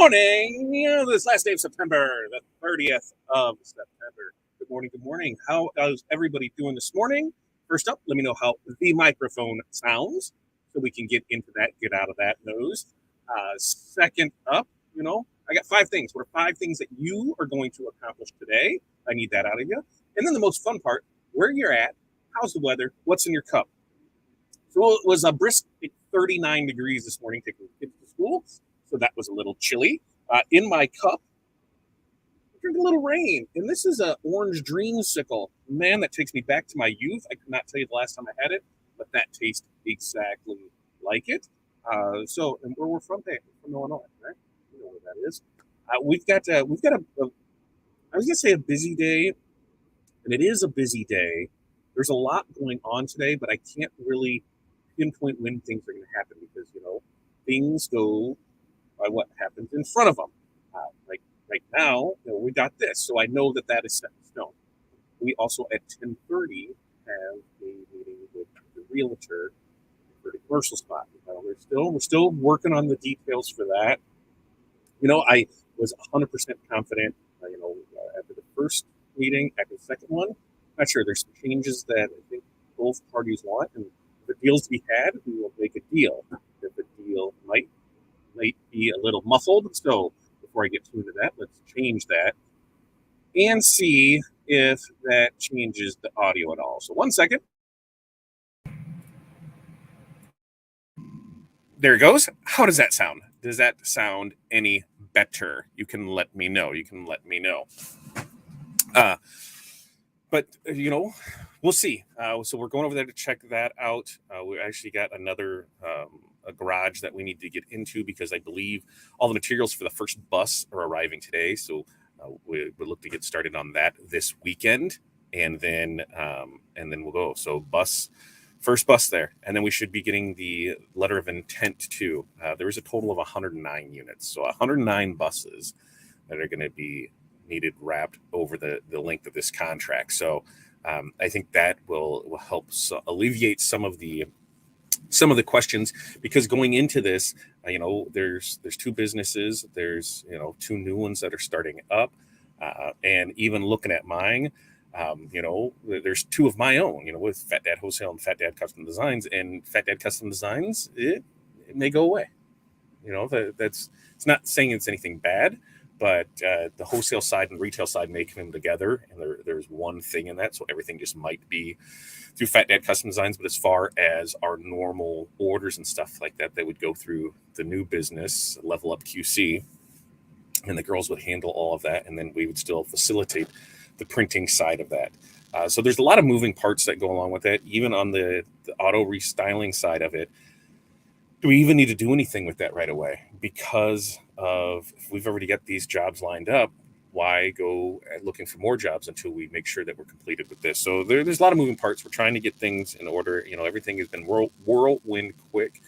morning. This last day of September, the 30th of September. Good morning. Good morning. How is everybody doing this morning? First up, let me know how the microphone sounds so we can get into that, get out of that nose. Second up, I got 5 things. What are 5 things that you are going to accomplish today? I need that out of you. And then the most fun part, where you're at, how's the weather, what's in your cup. So it was a brisk 39 degrees this morning taking the kids to school. So that was a little chilly. In my cup, I drink a little rain. And this is an orange dreamsicle. Man, that takes me back to my youth. I could not tell you the last time I had it, but that tastes exactly like it. And where we're from Illinois, right? You know where that is. We've got I was gonna say a busy day, and it is a busy day. There's a lot going on today, but I can't really pinpoint when things are going to happen because things go by what happens in front of them. Like right now, we got this, so I know that is set in stone. We also at 10:30 have a meeting with the realtor for the commercial spot. We're still working on the details for that. I was 100% confident. After the first meeting, after the second one, not sure. There's some changes that I think both parties want, and if the deal's to be had, we will make a deal. If the deal might be a little muffled, so before I get too into that, let's change that and see if that changes the audio at all. So 1 second. There it goes. How does that sound? Does that sound any better? You can let me know. But we'll see. So we're going over there to check that out. We actually got another a garage that we need to get into because I believe all the materials for the first bus are arriving today. So we look to get started on that this weekend, and then we'll go. So first bus there, and then we should be getting the letter of intent too. There is a total of 109 units, so 109 buses that are going to be needed wrapped over the length of this contract. So I think that will help alleviate some of the questions, because going into this, there's 2 businesses, there's 2 new ones that are starting up, and even looking at mine, there's 2 of my own, with Fat Dad Wholesale and Fat Dad Custom Designs, and Fat Dad Custom Designs, it may go away. It's not saying it's anything bad, but the wholesale side and the retail side may come together, and there's one thing in that, so everything just might be through Fat Dad Custom Designs. But as far as our normal orders and stuff like that, they would go through the new business, Level Up QC, and the girls would handle all of that, and then we would still facilitate the printing side of that. So there's a lot of moving parts that go along with that, even on the auto restyling side of it. Do we even need to do anything with that right away? Because if we've already got these jobs lined up, why go looking for more jobs until we make sure that we're completed with this? So there's a lot of moving parts. We're trying to get things in order. Everything has been whirlwind quick,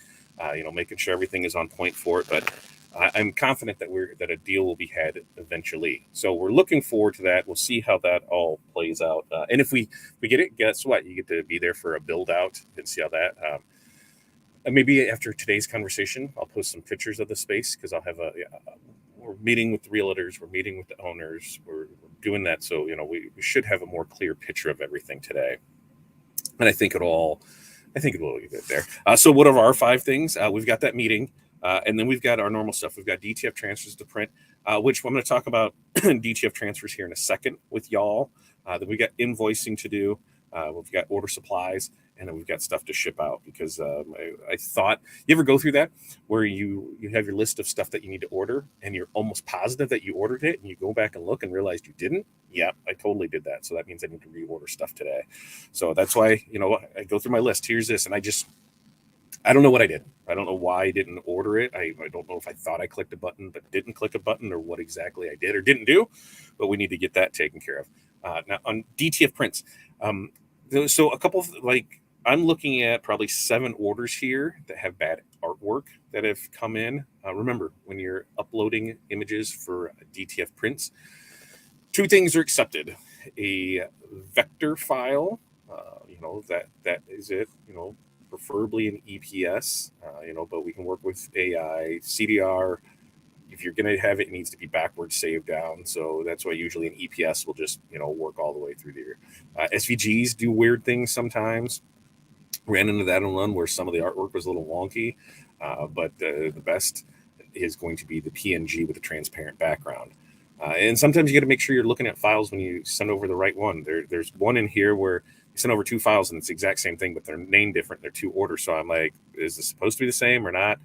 making sure everything is on point for it. But I'm confident that a deal will be had eventually. So we're looking forward to that. We'll see how that all plays out. And if we get it, guess what? You get to be there for a build out and see how that. Maybe after today's conversation, I'll post some pictures of the space, because I'll have we're meeting with the realtors, we're meeting with the owners, we're doing that. So, we should have a more clear picture of everything today. And I think it will be good there. So what are our 5 things? We've got that meeting, and then we've got our normal stuff. We've got DTF transfers to print, which I'm going to talk about DTF transfers here in a second with y'all. Then we got invoicing to do. We've got order supplies, and then we've got stuff to ship out, because I thought, you ever go through that where you have your list of stuff that you need to order, and you're almost positive that you ordered it, and you go back and look and realize you didn't? Yeah, I totally did that. So that means I need to reorder stuff today. So that's why, I go through my list. Here's this, and I don't know what I did. I don't know why I didn't order it. I don't know if I thought I clicked a button but didn't click a button, or what exactly I did or didn't do, but we need to get that taken care of. Now on DTF prints, so a couple of, I'm looking at probably 7 orders here that have bad artwork that have come in. Remember, when you're uploading images for DTF prints, 2 things are accepted: a vector file, that is it, preferably an EPS, but we can work with AI, CDR, if you're going to have it, it needs to be backwards saved down. So that's why usually an EPS will just, work all the way through there. SVGs do weird things sometimes. Ran into that on one where some of the artwork was a little wonky, but the best is going to be the PNG with a transparent background. And sometimes you got to make sure you're looking at files when you send over the right one. There's one in here where you send over two files and it's the exact same thing, but they're named different. They're two orders. So I'm like, is this supposed to be the same or not?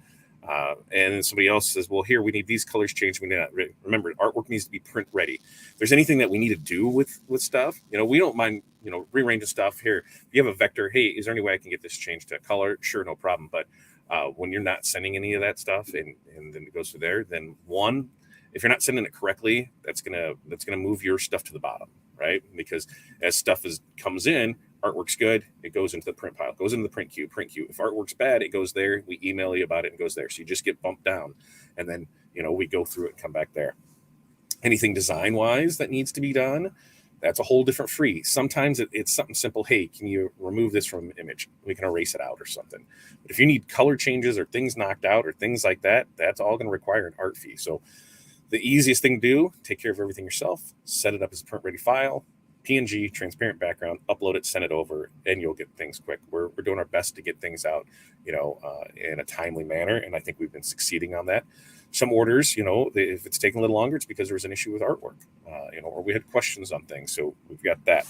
And then somebody else says, well, here, we need these colors changed. We need not. Remember, artwork needs to be print ready. If there's anything that we need to do with stuff, we don't mind, rearranging stuff here. If you have a vector, hey, is there any way I can get this changed to color? Sure, no problem. But when you're not sending any of that stuff and then it goes to there, then one, if you're not sending it correctly, that's gonna move your stuff to the bottom, right? Because as stuff comes in, artwork's good, it goes into the print pile, goes into the print queue. If artwork's bad, it goes there. We email you about it and goes there. So you just get bumped down, and then we go through it and come back there. Anything design wise that needs to be done, that's a whole different free. Sometimes it's something simple. Hey, can you remove this from an image? We can erase it out or something. But if you need color changes or things knocked out or things like that, that's all going to require an art fee. So the easiest thing to do, take care of everything yourself, set it up as a print ready file, PNG, transparent background, upload it, send it over, and you'll get things quick. We're doing our best to get things out, in a timely manner, and I think we've been succeeding on that. Some orders, if it's taking a little longer, it's because there was an issue with artwork, or we had questions on things. So we've got that.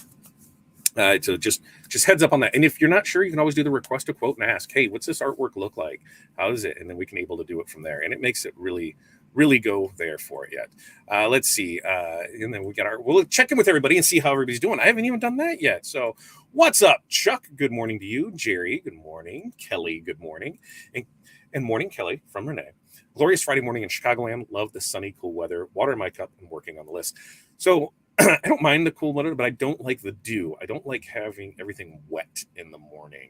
So just heads up on that. And if you're not sure, you can always do the request a quote and ask, hey, what's this artwork look like? How is it? And then we can able to do it from there. And it makes it really go there for it yet. Let's see. And then we'll check in with everybody and see how everybody's doing. I haven't even done that yet. So what's up, Chuck? Good morning to you. Jerry, good morning. Kelly, good morning. And morning, Kelly, from Renee. Glorious Friday morning in Chicagoland. Love the sunny, cool weather. Water in my cup and working on the list. So I don't mind the cool weather, but I don't like the dew. I don't like having everything wet in the morning.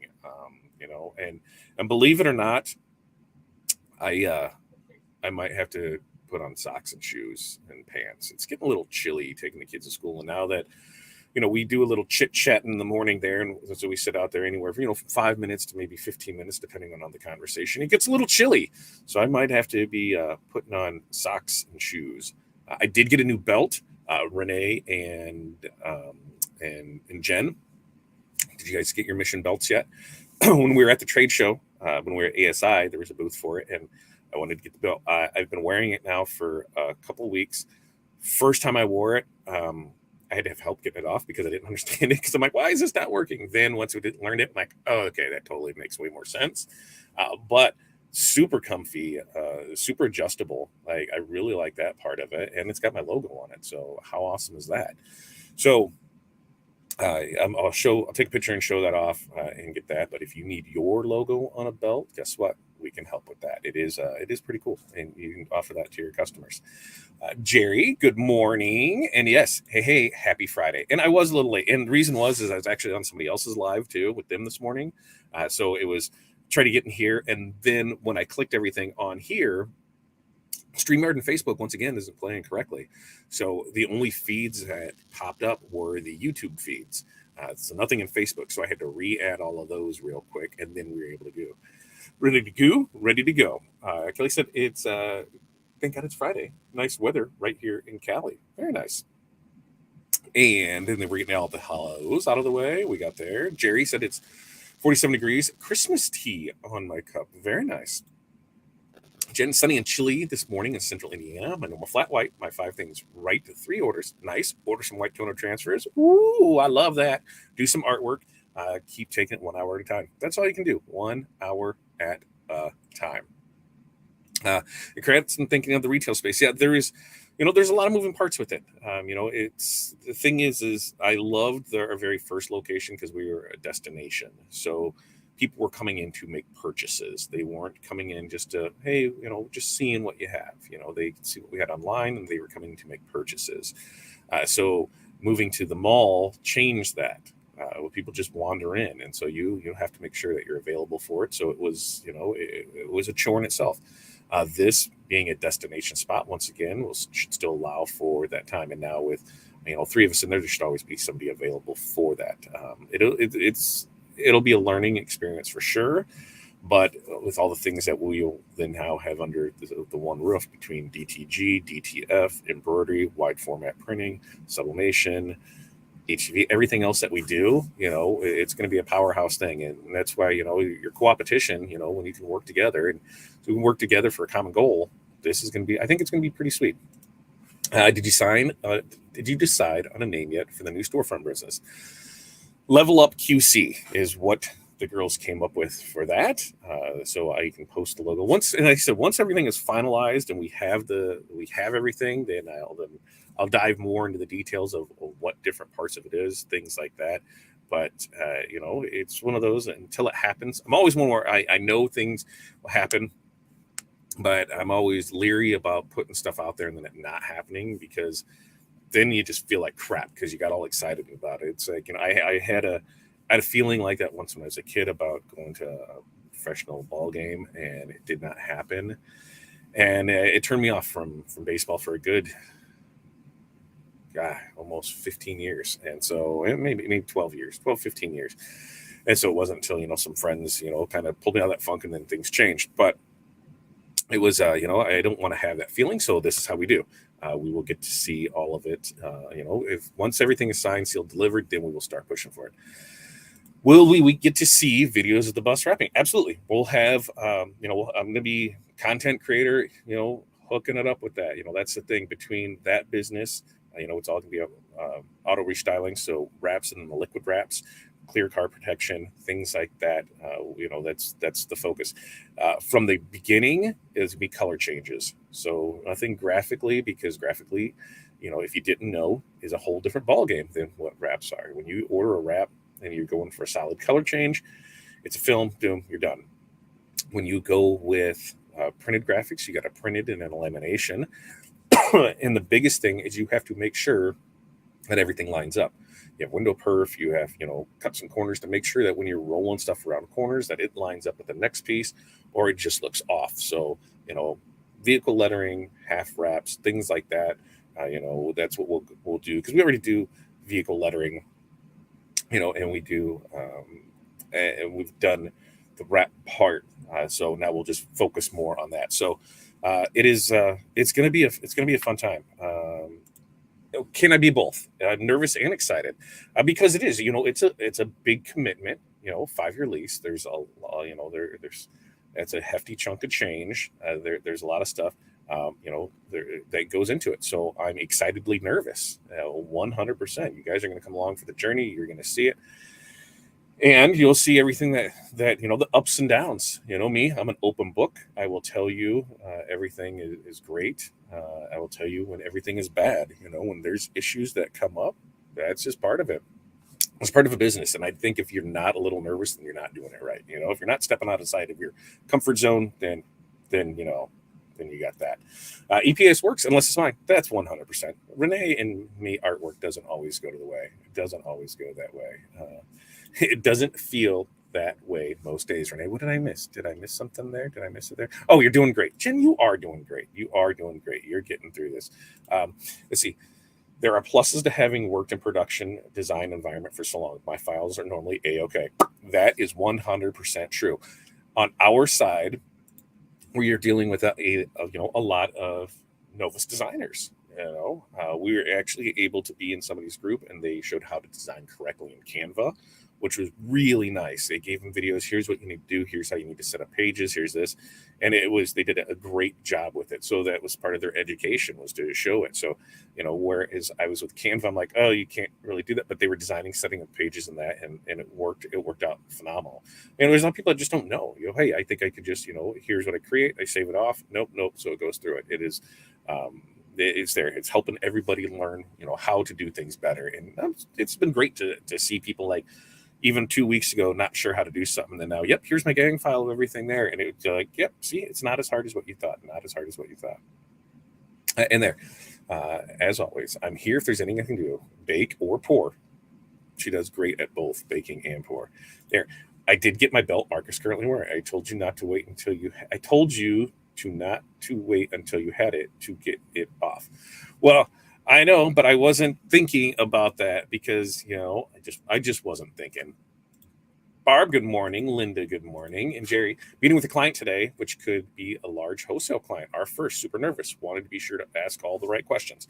And believe it or not, I might have to put on socks and shoes and pants. It's getting a little chilly taking the kids to school. And now that, we do a little chit chat in the morning there. And so we sit out there anywhere from, 5 minutes to maybe 15 minutes, depending on the conversation. It gets a little chilly. So I might have to be putting on socks and shoes. I did get a new belt. Renee and Jen, did you guys get your mission belts yet? When we were at the trade show, when we were at ASI, there was a booth for it, and I wanted to get the belt. I've been wearing it now for a couple of weeks. First time I wore it, I had to have help getting it off because I didn't understand it. Because I'm like, why is this not working? Then once we learned it, I'm like, oh, okay, that totally makes way more sense. But super comfy, super adjustable. Like, I really like that part of it, and it's got my logo on it. So how awesome is that? So I'll take a picture and show that off and get that. But if you need your logo on a belt, guess what? We can help with that. It is pretty cool, and you can offer that to your customers. Jerry, good morning, and yes, hey, happy Friday. And I was a little late, and the reason was I was actually on somebody else's live too with them this morning, so it was try to get in here, and then when I clicked everything on here, StreamYard and Facebook once again isn't playing correctly. So the only feeds that popped up were the YouTube feeds. So nothing in Facebook. So I had to re-add all of those real quick, and then we were able to go. Ready to go. Kelly said it's thank God it's Friday. Nice weather right here in Cali. Very nice. And then we're getting all the hellos out of the way. We got there. Jerry said it's 47 degrees. Christmas tea on my cup. Very nice. Jen, sunny and chilly this morning in central Indiana. My normal flat white, my 5 things right to 3 orders. Nice. Order some white toner transfers. Ooh, I love that. Do some artwork. Keep taking it 1 hour at a time. That's all you can do. 1 hour at a time. Congrats on thinking of the retail space. Yeah, there's a lot of moving parts with it. It's the thing is I loved our very first location because we were a destination. So people were coming in to make purchases. They weren't coming in just to, hey, just seeing what you have. They could see what we had online, and they were coming to make purchases. So moving to the mall changed that. People just wander in, and so you have to make sure that you're available for it. So it was, it was a chore in itself. This being a destination spot, once again, should still allow for that time. And now with 3 of us in there should always be somebody available for that. It'll be a learning experience for sure. But with all the things that we'll then now have under the one roof between DTG, DTF, embroidery, wide format printing, sublimation, HTV, everything else that we do, it's going to be a powerhouse thing. And that's why, your co-opetition, when you can work together and so we can work together for a common goal, this is going to be, I think it's going to be pretty sweet. Did you decide on a name yet for the new storefront business? Level Up QC is what the girls came up with for that. So I can post the logo once. And like I said, once everything is finalized and we have everything, then I'll dive more into the details of what different parts of it is, things like that. But it's one of those until it happens. I'm always one where I know things will happen, but I'm always leery about putting stuff out there and then it not happening, because then you just feel like crap because you got all excited about it. It's like, I had a feeling like that once when I was a kid about going to a professional ball game, and it did not happen. And it turned me off from baseball for a good, almost 15 years. And so maybe 12 years, 12, 15 years. And so it wasn't until, some friends, kind of pulled me out of that funk, and then things changed. But it was, I don't want to have that feeling. So this is how we do. We will get to see all of it. If once everything is signed, sealed, delivered, then we will start pushing for it. Will we get to see videos of the bus wrapping? Absolutely. We'll have, I'm going to be content creator, hooking it up with that. That's the thing between that business. It's all going to be auto restyling. So wraps and the liquid wraps, clear car protection, things like that. That's the focus. From the beginning is be color changes. So nothing graphically, because graphically, if you didn't know, is a whole different ball game than what wraps are. When you order a wrap and you're going for a solid color change, it's a film, boom, you're done. When you go with printed graphics, you got to print it in an lamination. And the biggest thing is you have to make sure that everything lines up. You have window perf, you have, cuts and corners to make sure that when you're rolling stuff around corners that it lines up with the next piece, or it just looks off. So, vehicle lettering, half wraps, things like that. That's what we'll do, because we already do vehicle lettering, and we do, and we've done the wrap part. So now we'll just focus more on that. So it's going to be a fun time. Can I be both nervous and excited? Because it is, it's a big commitment, 5-year lease. There's that's a hefty chunk of change. There's a lot of stuff, that goes into it. So I'm excitedly nervous, 100%. You guys are going to come along for the journey. You're going to see it. And you'll see everything that the ups and downs. Me, I'm an open book. I will tell you everything is great. I will tell you when everything is bad. When there's issues that come up, that's just part of it. It's part of a business. And I think if you're not a little nervous, then you're not doing it right. If you're not stepping outside of your comfort zone, then you got that. EPS works unless it's mine. That's 100%. Renee and me, artwork doesn't always go to the way. It doesn't always go that way. It doesn't feel that way most days. Renee, what did I miss? Did I miss something there? Did I miss it there? Oh, you're doing great. Jen, you are doing great. You are doing great. You're getting through this. Let's see. There are pluses to having worked in production design environment for so long. My files are normally A-okay. That is 100% true. On our side, we are dealing with a lot of Novus designers. We were actually able to be in somebody's group, and they showed how to design correctly in Canva, which was really nice. They gave them videos. Here's what you need to do. Here's how you need to set up pages. Here's this. And they did a great job with it. So that was part of their education, was to show it. So, whereas I was with Canva, I'm like, oh, you can't really do that. But they were designing, setting up pages and that, and it worked. It worked out phenomenal. And there's a lot of people that just don't know. Hey, I think I could just, here's what I create. I save it off. Nope. So it goes through it. It is, it's there. It's helping everybody learn, how to do things better. And it's been great to see people like, even 2 weeks ago, not sure how to do something. And then now, yep, here's my gang file of everything there. And it's like, yep, see, it's not as hard as what you thought. Not as hard as what you thought. And there, as always, I'm here if there's anything I can do, bake or pour. She does great at both baking and pour. There, I did get my belt Marcus currently wearing. I told you not to wait until I told you not to wait until you had it to get it off. Well, I know, but I wasn't thinking about that because, I just wasn't thinking. Barb, good morning. Linda, good morning. And Jerry, meeting with a client today, which could be a large wholesale client. Our first, super nervous. Wanted to be sure to ask all the right questions.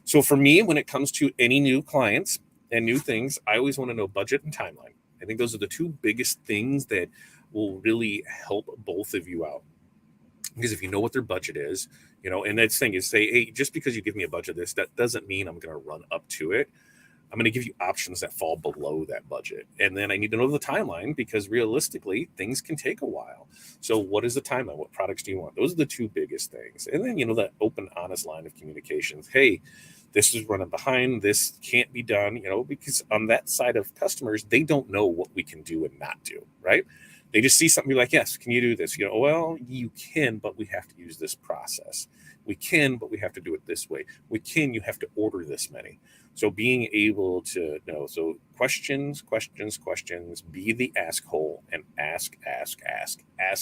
So for me, when it comes to any new clients and new things, I always want to know budget and timeline. I think those are the two biggest things that will really help both of you out. Because if you know what their budget is, and that's thing is say, hey, just because you give me a budget of this, that doesn't mean I'm going to run up to it. I'm going to give you options that fall below that budget. And then I need to know the timeline because realistically, things can take a while. So what is the timeline? What products do you want? Those are the two biggest things. And then, that open, honest line of communications. Hey, this is running behind. This can't be done, because on that side of customers, they don't know what we can do and not do, right? They just see something like, yes, can you do this? Well, you can, but we have to use this process. We can, but we have to do it this way. We can, you have to order this many. So being able to know, so questions, be the ask hole and ask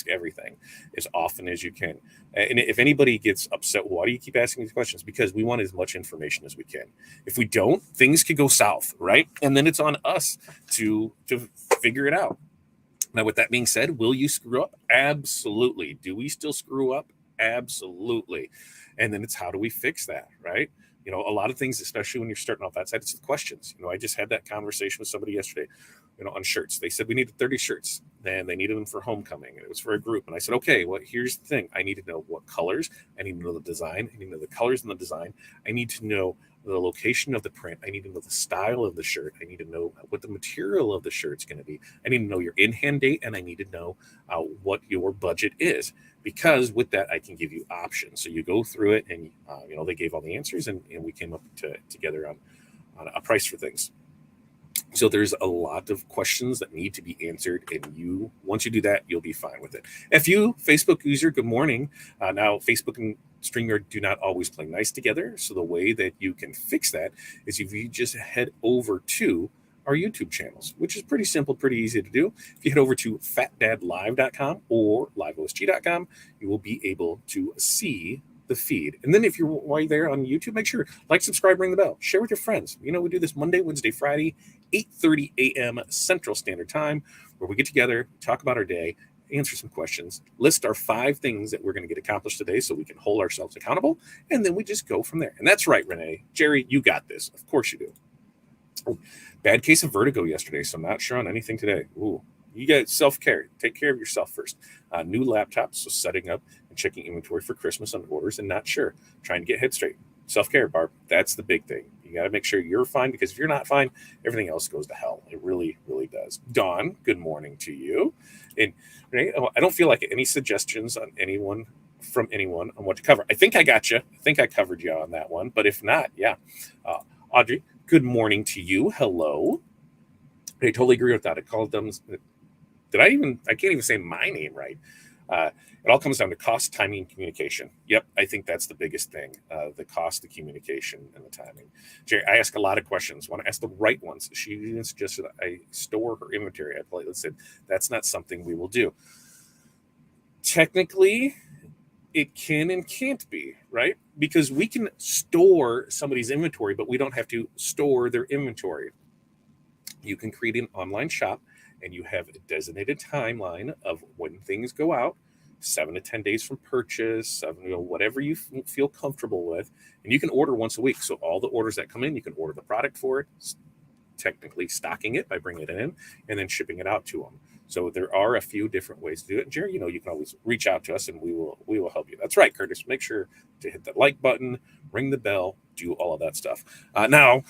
everything as often as you can. And if anybody gets upset, why do you keep asking these questions? Because we want as much information as we can. If we don't, things could go south, right? And then it's on us to figure it out. Now, with that being said, will you screw up? Absolutely. Do we still screw up? Absolutely. And then it's how do we fix that, right? A lot of things, especially when you're starting off that side, it's the questions. I just had that conversation with somebody yesterday, on shirts. They said we needed 30 shirts and they needed them for homecoming. And it was for a group. And I said, okay, well, here's the thing. I need to know what colors. I need to know the design. I need to know the colors and the design. I need to know the location of the print. I need to know the style of the shirt. I need to know what the material of the shirt's going to be. I need to know your in-hand date, and I need to know what your budget is, because with that, I can give you options. So you go through it, and they gave all the answers, and we came up together on a price for things. So there's a lot of questions that need to be answered, and once you do that, you'll be fine with it. FU, Facebook user, good morning. Now, Facebook and StreamYard do not always play nice together. So the way that you can fix that is if you just head over to our YouTube channels, which is pretty simple, pretty easy to do. If you head over to fatdadlive.com or liveosg.com, you will be able to see the feed. And then while you're there on YouTube, make sure like, subscribe, ring the bell, share with your friends. We do this Monday, Wednesday, Friday, 8:30 a.m. Central Standard Time, where we get together, talk about our day, answer some questions, list our 5 things that we're going to get accomplished today so we can hold ourselves accountable, and then we just go from there. And that's right, Renee. Jerry, you got this. Of course you do. Oh, bad case of vertigo yesterday, so I'm not sure on anything today. Ooh, you got self-care. Take care of yourself first. New laptop, so setting up and checking inventory for Christmas on orders and not sure. Trying to get head straight. Self-care, Barb. That's the big thing. You got to make sure you're fine, because if you're not fine, everything else goes to hell. It really, really does. Dawn, good morning to you. And Renee, I don't feel like any suggestions from anyone on what to cover. I think I got you. I think I covered you on that one. But if not, yeah. Audrey, good morning to you. Hello. I totally agree with that. I called them. I can't even say my name right. It all comes down to cost, timing, and communication. Yep, I think that's the biggest thing, the cost, the communication, and the timing. Jerry, I ask a lot of questions. Want to ask the right ones. She even suggested I store her inventory. I politely said, that's not something we will do. Technically, it can and can't be, right? Because we can store somebody's inventory, but we don't have to store their inventory. You can create an online shop, and you have a designated timeline of when things go out, 7 to 10 days from purchase, whatever you feel comfortable with. And you can order once a week. So all the orders that come in, you can order the product for it, technically stocking it by bringing it in and then shipping it out to them. So there are a few different ways to do it. And Jerry, you can always reach out to us and we will help you. That's right, Curtis. Make sure to hit that like button, ring the bell, do all of that stuff. Now,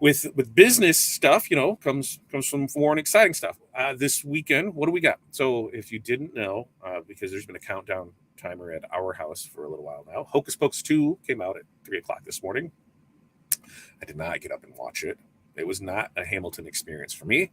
with business stuff, comes some more and exciting stuff. This weekend, what do we got? So if you didn't know, because there's been a countdown timer at our house for a little while now, Hocus Pocus 2 came out at 3 o'clock this morning. I did not get up and watch it. It was not a Hamilton experience for me.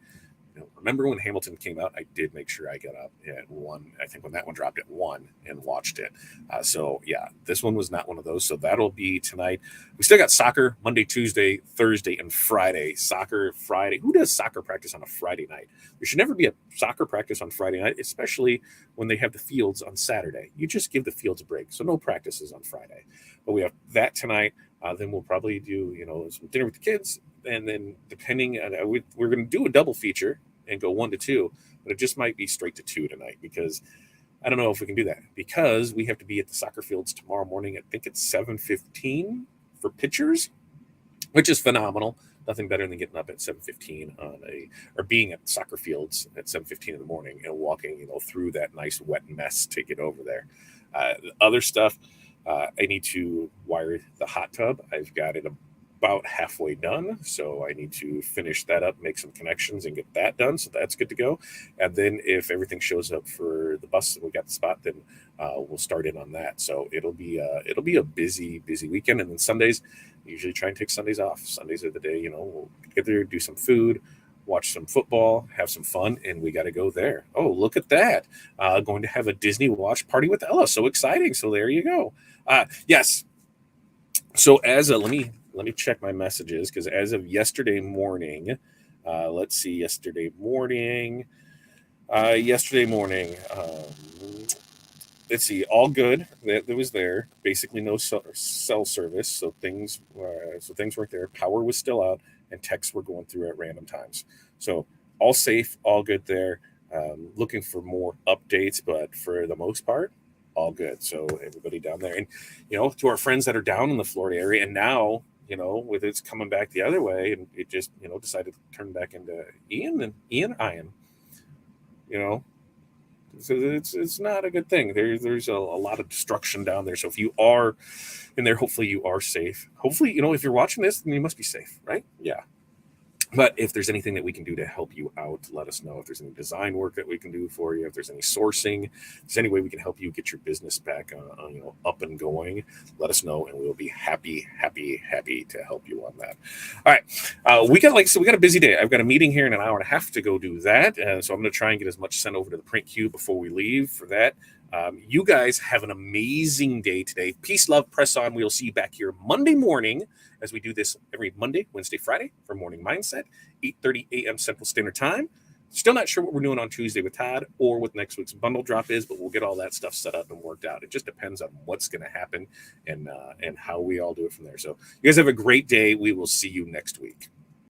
Remember when Hamilton came out, I did make sure I got up at 1. I think when that one dropped at 1 and watched it. So yeah, this one was not one of those. So that'll be tonight. We still got soccer Monday, Tuesday, Thursday, and Friday. Soccer Friday. Who does soccer practice on a Friday night? There should never be a soccer practice on Friday night, especially when they have the fields on Saturday. You just give the fields a break. So no practices on Friday. But we have that tonight. Then we'll probably do, some dinner with the kids. And then depending on, we're going to do a double feature. and go 1-2, but it just might be straight to 2 tonight because I don't know if we can do that because we have to be at the soccer fields tomorrow morning. I think it's 7:15 for pitchers, which is phenomenal. Nothing better than getting up at 7:15 or being at soccer fields at 7:15 in the morning and walking, through that nice wet mess to get over there. Other stuff, I need to wire the hot tub. I've got it about halfway done, so I need to finish that up, make some connections, and get that done. So that's good to go. And then if everything shows up for the bus and we got the spot, then we'll start in on that. So it'll be a busy weekend. And then Sundays, I usually try and take Sundays off. Sundays are the day, we'll get there, do some food, watch some football, have some fun, and we got to go there. Oh, look at that. Going to have a Disney watch party with Ella. So exciting. So there you go. Yes. So let me check my messages because as of yesterday morning, let's see, yesterday morning, let's see, all good. That was there. Basically, no cell service, so things weren't there. Power was still out, and texts were going through at random times. So all safe, all good there. Looking for more updates, but for the most part, all good. So everybody down there, and to our friends that are down in the Florida area, and now with it's coming back the other way, and it just decided to turn back into Ian. So it's not a good thing. There's a lot of destruction down there. So if you are in there, hopefully you are safe. Hopefully, if you're watching this, then you must be safe, right? Yeah. But if there's anything that we can do to help you out, let us know. If there's any design work that we can do for you, if there's any sourcing, if there's any way we can help you get your business back up and going, let us know, and we'll be happy to help you on that. All right, we got a busy day. I've got a meeting here in an hour and a half to go do that, so I'm going to try and get as much sent over to the print queue before we leave for that. You guys have an amazing day today. Peace, love, press on. We'll see you back here Monday morning as we do this every Monday, Wednesday, Friday for Morning Mindset, 8:30 a.m. Central Standard Time. Still not sure what we're doing on Tuesday with Todd or what next week's bundle drop is, but we'll get all that stuff set up and worked out. It just depends on what's going to happen and how we all do it from there. So you guys have a great day. We will see you next week.